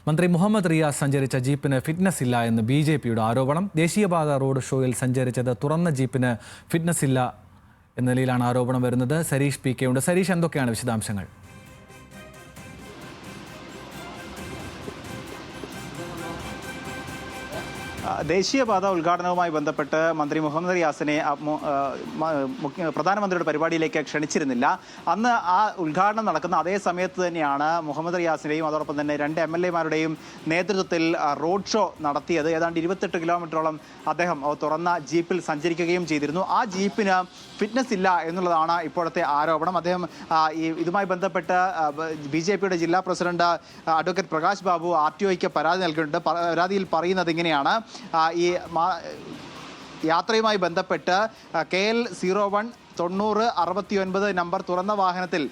മന്ത്രി മുഹമ്മദ് റിയാസ് സഞ്ചരിച്ച ജീപ്പിന് ഫിറ്റ്നസ് ഇല്ല എന്ന് ബിജെപിയുടെ ആരോപണം. ദേശീയപാത റോഡ് ഷോയിൽ സഞ്ചരിച്ചത് തുറന്ന ജീപ്പിന് ഫിറ്റ്നസ് ഇല്ല എന്ന നിലയിലാണ് ആരോപണം വരുന്നത്. സരീഷ് പി കെ ഉണ്ട്. സരീഷ്, എന്തൊക്കെയാണ് വിശദാംശങ്ങൾ? ദേശീയപാത ഉദ്ഘാടനവുമായി ബന്ധപ്പെട്ട് മന്ത്രി മുഹമ്മദ് റിയാസിനെ പ്രധാനമന്ത്രിയുടെ പരിപാടിയിലേക്ക് ക്ഷണിച്ചിരുന്നില്ല. അന്ന് ആ ഉദ്ഘാടനം നടക്കുന്ന അതേ സമയത്ത് തന്നെയാണ് മുഹമ്മദ് റിയാസിനെയും അതോടൊപ്പം തന്നെ 2 MLA-മാരുടെയും നേതൃത്വത്തിൽ റോഡ് ഷോ നടത്തിയത്. ഏതാണ്ട് 28 കിലോമീറ്ററോളം അദ്ദേഹം തുറന്ന ജീപ്പിൽ സഞ്ചരിക്കുകയും ചെയ്തിരുന്നു. ആ ജീപ്പിന് ഫിറ്റ്നസ് ഇല്ല എന്നുള്ളതാണ് ഇപ്പോഴത്തെ ആരോപണം. അദ്ദേഹം ഇതുമായി ബന്ധപ്പെട്ട് BJP-യുടെ ജില്ലാ പ്രസിഡന്റ് അഡ്വക്കേറ്റ് പ്രകാശ് ബാബു RTOയ്ക്ക് പരാതി നൽകിയിട്ടുണ്ട്. പരാതിയിൽ പറയുന്നത് ഇങ്ങനെയാണ്: ഈ യാത്രയുമായി ബന്ധപ്പെട്ട് KL 01-90-69 നമ്പർ തുറന്ന വാഹനത്തിൽ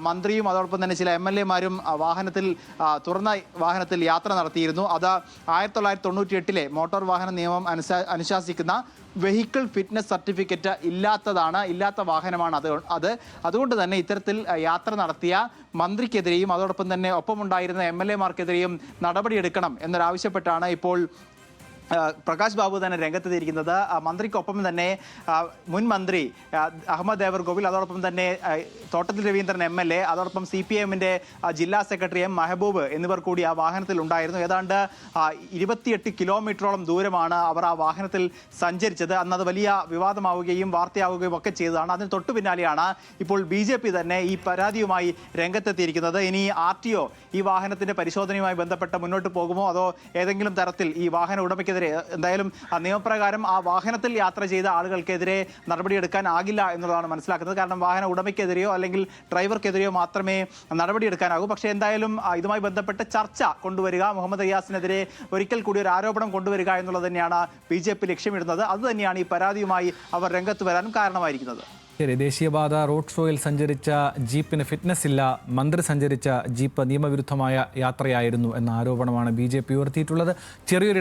മന്ത്രിയും അതോടൊപ്പം തന്നെ ചില MLA-മാരും തുറന്ന വാഹനത്തിൽ യാത്ര നടത്തിയിരുന്നു. അത് 1998-ലെ മോട്ടോർ വാഹന നിയമം അനുശാസിക്കുന്ന വെഹിക്കിൾ ഫിറ്റ്നസ് സർട്ടിഫിക്കറ്റ് ഇല്ലാത്ത വാഹനമാണ് അതുകൊണ്ട് തന്നെ ഇത്തരത്തിൽ യാത്ര നടത്തിയ മന്ത്രിക്കെതിരെയും അതോടൊപ്പം തന്നെ ഒപ്പമുണ്ടായിരുന്ന MLA-മാർക്കെതിരെയും നടപടിയെടുക്കണം എന്നൊരാവശ്യപ്പെട്ടാണ് ഇപ്പോൾ പ്രകാശ് ബാബു തന്നെ രംഗത്തെത്തിയിരിക്കുന്നത്. മന്ത്രിക്കൊപ്പം തന്നെ മുൻ മന്ത്രി അഹമ്മദ് ദേവർകോവിൽ, അതോടൊപ്പം തന്നെ തോട്ടത്തിൽ രവീന്ദ്രൻ MLA, അതോടൊപ്പം CPM-ന്റെ ജില്ലാ സെക്രട്ടറി M മെഹബൂബ് എന്നിവർ കൂടി ആ വാഹനത്തിൽ ഉണ്ടായിരുന്നു. ഏതാണ്ട് 28 കിലോമീറ്ററോളം ദൂരമാണ് അവർ ആ വാഹനത്തിൽ സഞ്ചരിച്ചത്. അന്നത് വലിയ വിവാദമാവുകയും വാർത്തയാവുകയും ഒക്കെ ചെയ്തതാണ്. അതിന് തൊട്ടു പിന്നാലെയാണ് ഇപ്പോൾ BJP തന്നെ ഈ പരാതിയുമായി രംഗത്തെത്തിയിരിക്കുന്നത്. ഇനി RTO ഈ വാഹനത്തിന്റെ പരിശോധനയുമായി ബന്ധപ്പെട്ട് മുന്നോട്ട് പോകുമോ, അതോ ഏതെങ്കിലും തരത്തിൽ ഈ വാഹന ഉടമയ്ക്ക് എന്തായാലും നിയമപ്രകാരം ആ വാഹനത്തിൽ യാത്ര ചെയ്ത ആളുകൾക്കെതിരെ നടപടിയെടുക്കാനാകില്ല എന്നുള്ളതാണ് മനസ്സിലാക്കുന്നത്. കാരണം വാഹന ഉടമയ്ക്കെതിരെയോ അല്ലെങ്കിൽ ഡ്രൈവർക്കെതിരെയോ മാത്രമേ നടപടിയെടുക്കാനാകൂ. പക്ഷേ എന്തായാലും ഇതുമായി ബന്ധപ്പെട്ട് ചർച്ച കൊണ്ടുവരിക, മുഹമ്മദ് റിയാസിനെതിരെ ഒരിക്കൽ കൂടി ഒരു ആരോപണം കൊണ്ടുവരിക എന്നുള്ളത് തന്നെയാണ് BJP ലക്ഷ്യമിടുന്നത്. അതുതന്നെയാണ് ഈ പരാതിയുമായി അവർ രംഗത്ത് വരാനും കാരണമായിരിക്കുന്നത്. ശരി, ദേശീയപാത റോഡ് ഷോയിൽ സഞ്ചരിച്ച ജീപ്പിന് ഫിറ്റ്നസ് ഇല്ല, മന്ത്രി സഞ്ചരിച്ച ജീപ്പ് നിയമവിരുദ്ധമായ യാത്രയായിരുന്നു എന്ന ആരോപണമാണ് BJP ഉയർത്തിയിട്ടുള്ളത്. ചെറിയൊരു